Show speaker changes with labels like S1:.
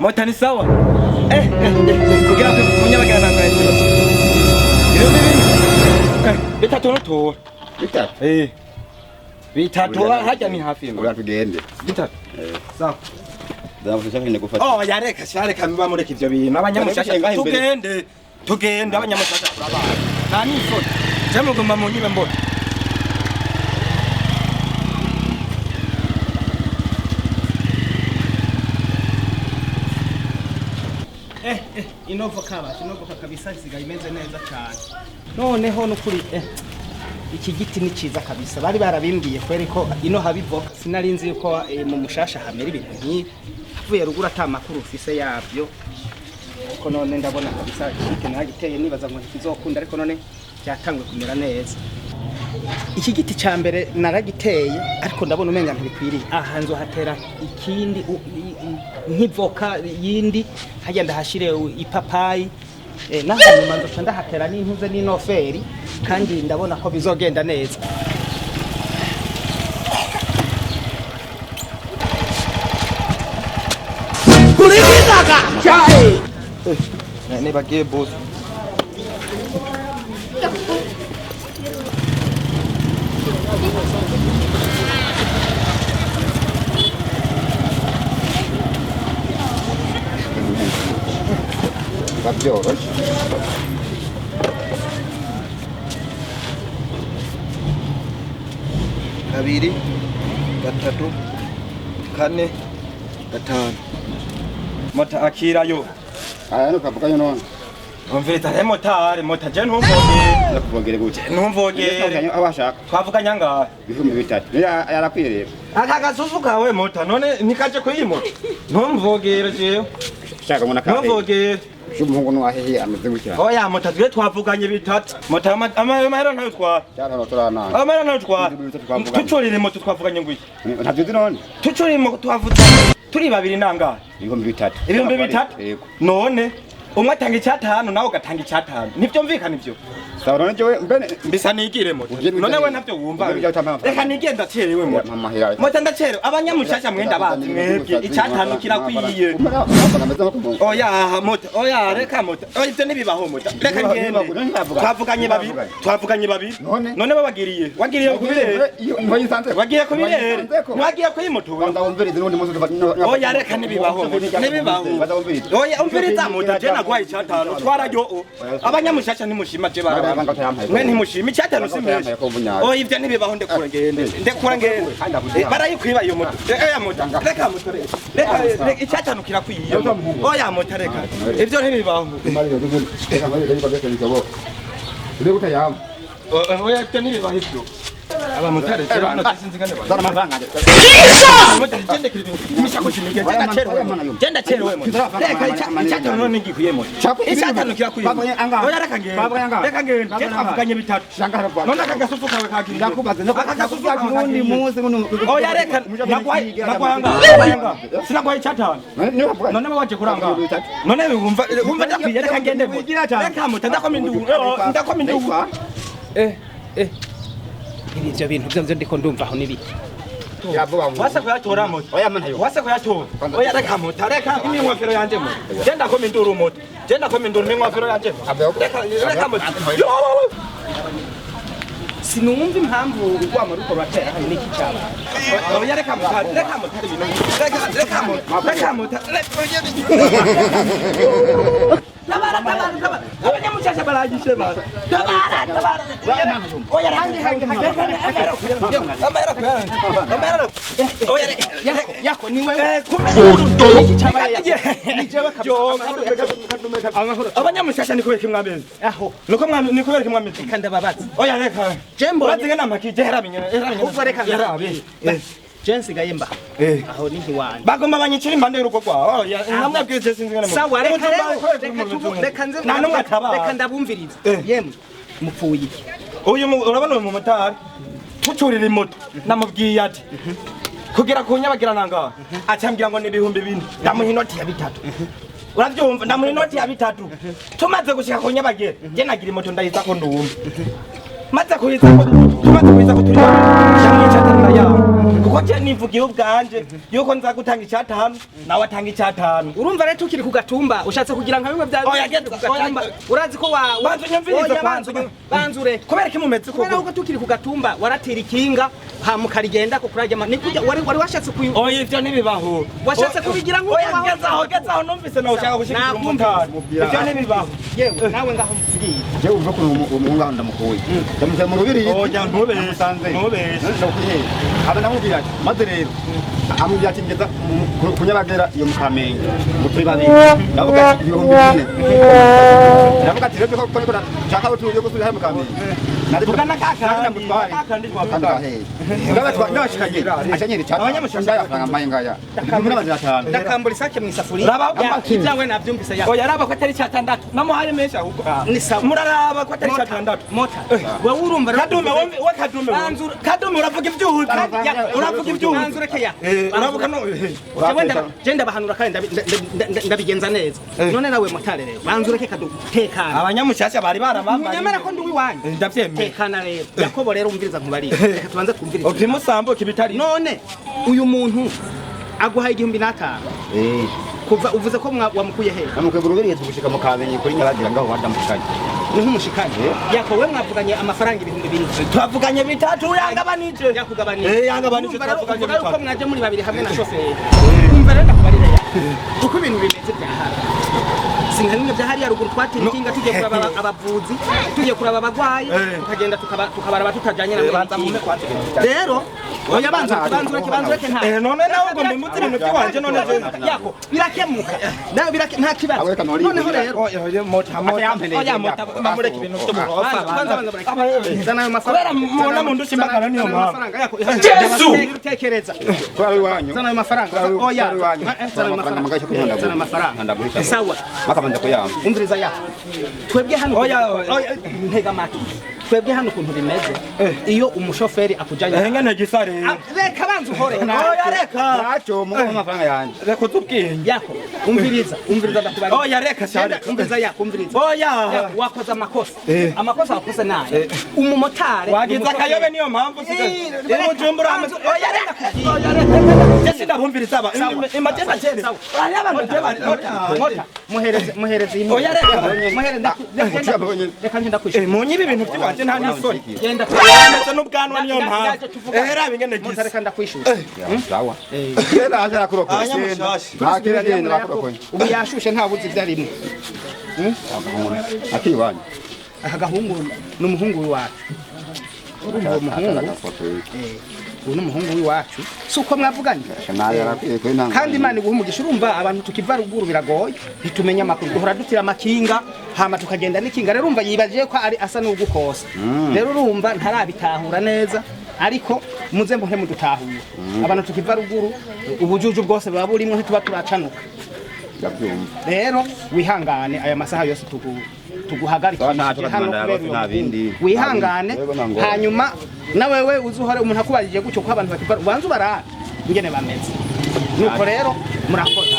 S1: Mota ni sawa? Kugira kunyabagana nanga ikibazo. Bitatu notora.
S2: Bitatu?
S1: Bitatu hajya ni hafi ngo.
S2: Uratugende.
S1: Bitatu. Sawa.
S2: Ndamufasha ngene gufata.
S1: Yareka mba mureka ivyo bintu abanyamushasha tugende abanyamushasha turabana. Nta nisoni. Je mugomba mu nyibe mbona.
S3: Inovoka kabisa isigaye imeze neza cyane. Noneho nukuri iki giti ni ciza kabisa. Bari barabimbwiye kweri ko ino habivoka. Sinarinzi yuko mu mushasha hamera ibintu nk'ibi. Vuye rugura ata makuru ufise yavyo. Ko none ndabona kabisa iki nagiteye nibaza ngo kizokunda ariko none cyatangwe kumera neza. Iki giti ca mbere naragiteye ariko ndabona umenga ntibikwiriye. Aha nzo hatera ikindi nk'ivoka yindi hajya ndahashire ipapayi naho nyuma nzo ndahatera n'intuze n'inoferi kandi ndabona ko bizogenda neza. Kulikizaga chae
S1: ne bagiye boss
S2: Babyoroshe.
S1: kabiri gatatu kane gatanu mota akirayo
S2: No kavugayo none.
S1: umvita he mota je ntumvogere
S2: Nakuvogere gute?
S1: ntumvogere
S2: Abashaka.
S1: twavuganya ngaha
S2: Ibihumbi bitatu. Yarakwireba.
S1: aka gasusu kawe mota none nikaje kuyimota ntumvogere je
S2: Shaka muna kafe.
S1: ntumvogere
S2: Umuhungu nwahehe ameze gutya.
S1: oya mota twe twavuganye bitatu mota amahera ntayo twara
S2: Cyana notorana.
S1: amahera ntayo twara tucorire moto twavuganye ngwiki
S2: Ntavyo none.
S1: tucorire moto twavuganye turi babiri nanga
S2: Ibihumbi bitatu.
S1: ibihumbi bitatu
S2: Yego.
S1: none umwe atanga icyatanu nawe ugatanga icyatanu nibyo mvikana ibyo
S2: Sawa none jewe mbene
S1: mbisa nigire moto none we ntabyo wumva reka nigenda cerewe moto moto ndacerewe abanyamushasha mwenda bazi mwebwe icyatanu kirakwiye oya moto oya reka moto oya ibyo nibibaho moto reka ngende twavuganye babiri none babagiriye wagiriye kubirere wagiye kubirere wagiye kuri moto oya reka nibibaho nibibaho oya umviriza moto je nagwaye icyatanu twararyo abanyamushasha nimushima je bara mwe ntimushima icyatanu simenshi oya ibyo nibibaho ndekura ngende barayikwiba iyo moto oya moto reka moto reka icyatanu kirakwiye oya moto reka ibyo ntibibaho oya ibyo nibibaho ibyo abamotari hano sinzingane
S2: Zara amafaranga.
S1: Genda chero we moto. Reka icyatanu none ngikuyemo. Icyatanu kirakuyemo. Oya reka ngende. Genda avuganye bitatu. None akagasusu kawe kagiri. Akagasusu kawe
S2: munsi muno.
S1: oya reka nagwanga. Sinagwaye icyatanu. None baje kuranga. None wumva ndakwiye reka ngende. Reka moto ndakoma indugu.
S3: ibyo bintu byo ndiko ndumva aho nibiki.
S1: Wasa kuyatora moto.
S2: Oya mana yo.
S1: Wasa kuyatora. Oya reka moto. Reka imingofero yanje moto. Genda koma induru moto. Genda koma induru imingofero yanje. Reka moto.
S3: Sinumva impamvu urwamo ruko batera hari niki cyaba.
S1: Oya reka moto. Reka moto ibintu. Reka moto. Reka moto. Tabara. Abanyamushasha baragishe ba. Tabara. Oya hangi. Amera. Oya yako ni wewe. Abanyamushasha niko beke mwabeze.
S3: Aho.
S1: Nuko mwami niko beke mwameze.
S3: Kanda babatsi.
S1: Oya reka.
S3: Jembo.
S1: Bazinga namakije herabinya.
S3: Uva reka
S1: yarabe.
S3: Jensi gayemba. Aho ni hiwanje.
S1: Bagomba banyicira impande y'urugo kwa. Oya namwe bwije sinzingana.
S3: Sawa reka nze reka ndabumviriza. Yemwe mupfuye iki?
S1: Uyu urabona mu motari. Tucurira imoto. Namubwiye ati. Kugira kunyabagira nanga. Acambira ngo ni ibihumbi 4. Ndamuha inoti ya 3. Uravyumva ndamuha inoti ya 3. Tumaze gushika kunyabagira. Je nagira imoto ndayiza ko ndumva. Maze kuyiza ko tumaze kuyiza ko turi. Cyamwica tanda yawo. kuko je nivugiye ubwanje yuko nza gutanga icyatanu nawe atanga icyatanu
S3: urumva rero tukiri ku gatumba ushatse kugira nka bimwe bya gatumba urazi ko banzure
S1: kubera ko mumeze ko
S3: kubera ko tukiri ku gatumba waratera ikinga hamukarigenda ko kurajya nikujya wari washatse kuyu
S1: oya ivyo ntibibaho
S3: washatse kubigira nko
S1: gezaho numvise nawe ushaka gushikira umutari ivyo ntibibaho
S3: yewe nawe ngaho mvugiye
S2: je uva ko umuhungu ndamukuye ndamuze mu rubiri
S1: oya ntubeshe
S2: aba namubwira ati maze rero amubwira ati ngeza kunyabagera iyo mukamenge muturi babiri ndavuga ati ibihumbi 4 ndavuga ati rero ko nshaka utuye ko turi hamwe mukamenge
S1: tugana kakandi
S2: ndabashikanye ashanyere cyane abanyamushanga yafaranga maye ngaya
S3: ndakambura isake mu isafuriya cyangwa nabyumvise ya
S1: oya raba ko atari cyatandatu namuhaye menshi ahubwo
S3: ni sawa
S1: muraraba ko atari cyatandatu
S3: mota wewe urumva
S1: kadume we kadume uravuga ibyuzi
S3: banzureke ya
S1: uravuga no
S3: genda bahanura kandi ndabigenza neza none nawe motare rero banzureke kadutekana
S1: abanyamushasha bari barabambaye
S3: nyamara ko ndi wiwanyu
S1: ndavyemeye
S3: tekana rero Yakobo rero umviriza nkubari tubanze kumviriza
S1: upimusambuke bitari
S3: none uyu muntu aguhaye 1500 kuva uvuze ko wamukuye he
S2: namukegurubiriye tugushika mu kabenye kuri nyabadira ngaho wadamushikanye
S3: ni nk'umushikanye Yakobo we mwavuganye amafaranga 2000
S1: twavuganye bitatu yangabanije
S3: yakugabanije
S1: yangabanije
S3: twavuganye ko mwaje muri babiri hamwe na shoferi umva rero ndakubarira uko ibintu bimeze byahara sinkanimwe byahari ya ruguru twatira ikinga tugiye kuraba abavuzi tugiye kuraba abagwayi tukagenda tukabara batutajanye na rero oya banzureke nta
S1: none nawe ngo mbimutse ibintu by'iwanje none
S3: yako birakemuka nawe nta kibazo noneho rero
S1: oya mota mamureke ibintu byo
S3: zana ayo mafaranga
S1: kubera mubona mu ndushi mbagara niyo mpamvu
S3: Yesu tekereza
S2: twari wanyu
S3: zana ayo mafaranga oya zana amafaranga sawa
S2: makabanza kuyamba
S3: umviriza ya twebwe hano oya ntega maki twebwe hano kuntu bimeze iyo umushoferi akujanye
S1: ngene gisare
S3: reka banza uhore
S1: oya reka
S2: nacho mu mafaranga yanje
S1: reka tubwenge
S3: yako umviriza ndakubari
S1: oya reka cyane
S3: umviriza yako umviriza
S1: oya
S3: wakoze amakosa wakoze naye umumotari
S1: wagize akayobe niyo mpamvu ujumbura oya reka jesi ndabumviriza aba imagenda cyane oya abantu
S3: muhereze imo
S1: oya reka
S3: reka ngenda kwishura
S1: munyibi ibintu by'iwanje nta n'isoni
S3: genda
S1: ndetse n'ubwanwa niyo mpamvu raba ingene gisa
S3: reka ndakwishura
S2: sawa kera aje akurokoye nakira genda akurokoye
S3: ubu yashushe nta buzi byarimo
S2: akiwanye
S3: agahungu n'umuhungu wacu urumva umuhungu uyu n'umuhungu w'iwacu si uko mwavuganye kandi Imana iguha umugisha urumva abantu tukiva ruguru biragoye ntitumenya amakuru duhora dutira amakinga hama tukagenda n'ikinga rero urumva yibagiye ko ari asa n'ugukosa rero urumva ntarabitahura neza ariko muze mbohe mudutahura abantu tukiva ruguru ubujuju bwose baba burimo ntituba turacanuka rero wihangane aya masaha yose tuguhagarika hano kubera wihangane hanyuma na wewe uzuhore umuntu akubajije gucyo ko abantu bakiva ubanza ubarara ngene bameze nuko rero murakoze